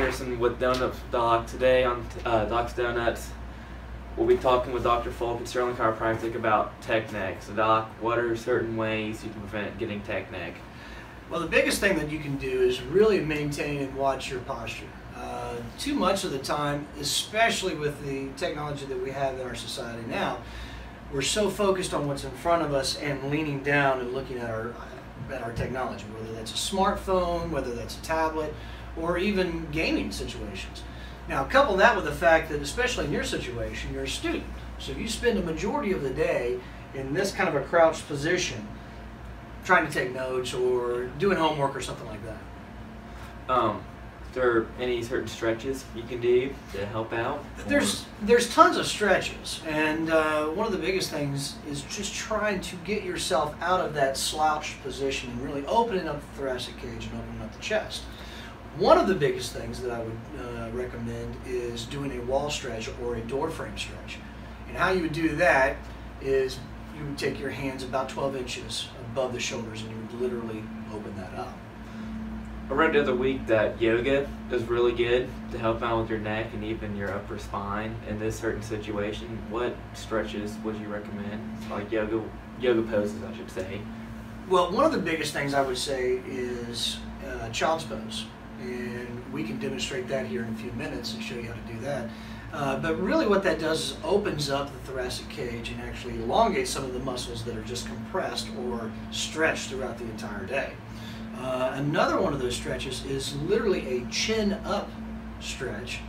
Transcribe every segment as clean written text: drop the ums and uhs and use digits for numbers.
Anderson with Donut Doc. Today on Doc's Donuts, we'll be talking with Dr. Folk and Sterling Chiropractic about tech neck. So Doc, what are certain ways you can prevent getting tech neck? Well, the biggest thing that you can do is really maintain and watch your posture. Too much of the time, especially with the technology that we have in our society now, we're so focused on what's in front of us and leaning down and looking at our technology, whether that's a smartphone, whether that's a tablet, or even gaming situations. Now, couple that with the fact that, especially in your situation, you're a student. So you spend a majority of the day in this kind of a crouched position trying to take notes or doing homework or something like that. Is there any certain stretches you can do to help out? There's tons of stretches, and one of the biggest things is just trying to get yourself out of that slouched position and really opening up the thoracic cage and opening up the chest. One of the biggest things that I would recommend is doing a wall stretch or a door frame stretch. And how you would do that is you would take your hands about 12 inches above the shoulders and you would literally open that up. I read the other week that yoga is really good to help out with your neck and even your upper spine in this certain situation. What stretches would you recommend? Like yoga poses, I should say. Well, one of the biggest things I would say is child's pose. And we can demonstrate that here in a few minutes and show you how to do that. But really what that does is opens up the thoracic cage and actually elongates some of the muscles that are just compressed or stretched throughout the entire day. Another one of those stretches is literally a chin up stretch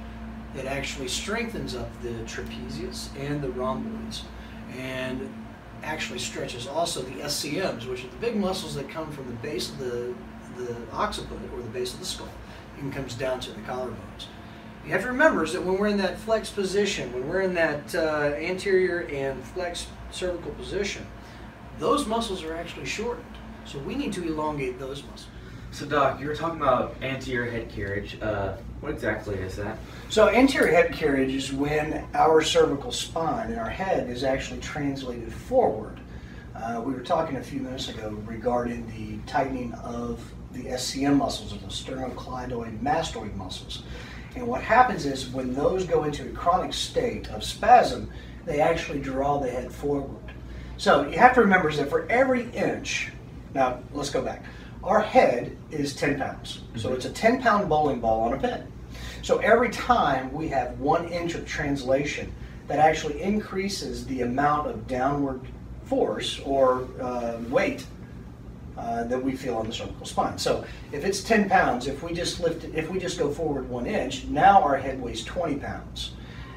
that actually strengthens up the trapezius and the rhomboids and actually stretches also the SCMs, which are the big muscles that come from the base of the occiput or the base of the skull and comes down to the collarbones. You have to remember is that when we're in that flex position, when we're in that anterior and flex cervical position, those muscles are actually shortened. So we need to elongate those muscles. So Doc, you were talking about anterior head carriage. What exactly is that? So anterior head carriage is when our cervical spine and our head is actually translated forward. We were talking a few minutes ago regarding the tightening of the SCM muscles, or the sternocleidoid mastoid muscles. And what happens is when those go into a chronic state of spasm, they actually draw the head forward. So you have to remember is that for every inch, now let's go back, our head is 10 pounds. So it's a 10-pound bowling ball on a pin. So every time we have 1 inch of translation, that actually increases the amount of downward force or weight that we feel on the cervical spine. So if it's 10 pounds, if we just lift it, if we just go forward 1 inch, now our head weighs 20 pounds.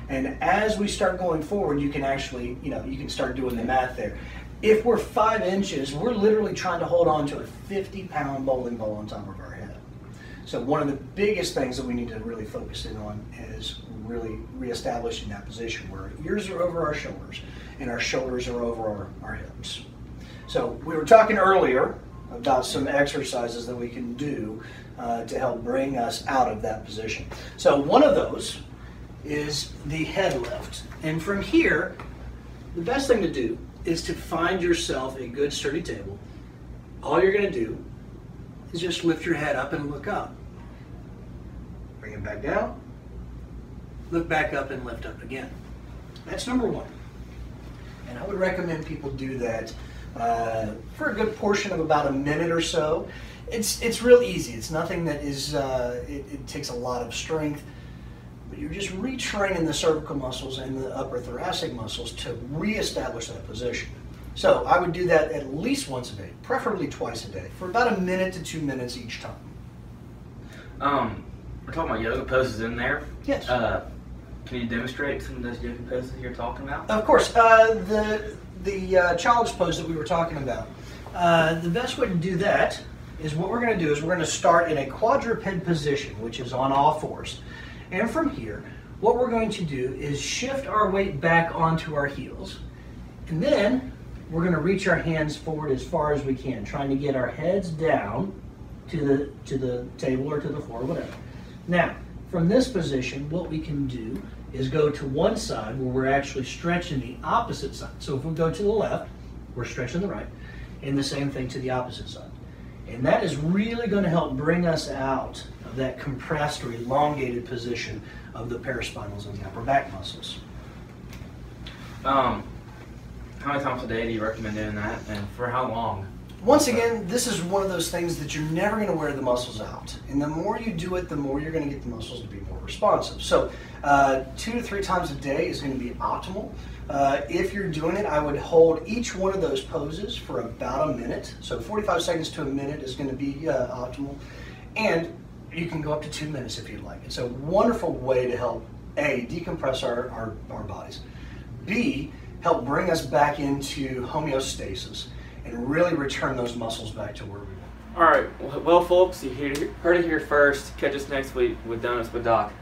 And as we start going forward, you can actually, you can start doing the math there. If we're 5 inches, we're literally trying to hold on to a 50-pound bowling ball on top of our head. So one of the biggest things that we need to really focus in on is really reestablishing that position where our ears are over our shoulders and our shoulders are over our hips. So we were talking earlier about some exercises that we can do to help bring us out of that position. So one of those is the head lift. And from here, the best thing to do is to find yourself a good sturdy table. All you're going to do is just lift your head up and look up. Bring it back down, look back up and lift up again. That's number one. And I would recommend people do that for a good portion of about a minute or so. It's real easy. It's nothing that is, it takes a lot of strength. But you're just retraining the cervical muscles and the upper thoracic muscles to reestablish that position. So I would do that at least once a day, preferably twice a day, for about 1 minute to 2 minutes each time. We're talking about yoga poses in there. Yes. Can you demonstrate some of those yoga poses you're talking about? Of course. The child's pose that we were talking about. The best way to do that is what we're going to do is we're going to start in a quadruped position, which is on all fours. And from here, what we're going to do is shift our weight back onto our heels. And then we're going to reach our hands forward as far as we can, trying to get our heads down to the table or to the floor, whatever. Now, from this position, what we can do is go to one side where we're actually stretching the opposite side. So if we go to the left, we're stretching the right, and the same thing to the opposite side. And that is really going to help bring us out of that compressed or elongated position of the paraspinals and the upper back muscles. How many times a day do you recommend doing that, and for how long? Once again, this is one of those things that you're never going to wear the muscles out. And the more you do it, the more you're going to get the muscles to be more responsive. So 2 to 3 times a day is going to be optimal. If you're doing it, I would hold each one of those poses for about a minute. So 45 seconds to a minute is going to be optimal. And you can go up to 2 minutes if you'd like. It's a wonderful way to help, A, decompress our bodies, B, help bring us back into homeostasis and really return those muscles back to where we were. All right, well, folks, you heard it here first. Catch us next week with Donuts with Doc.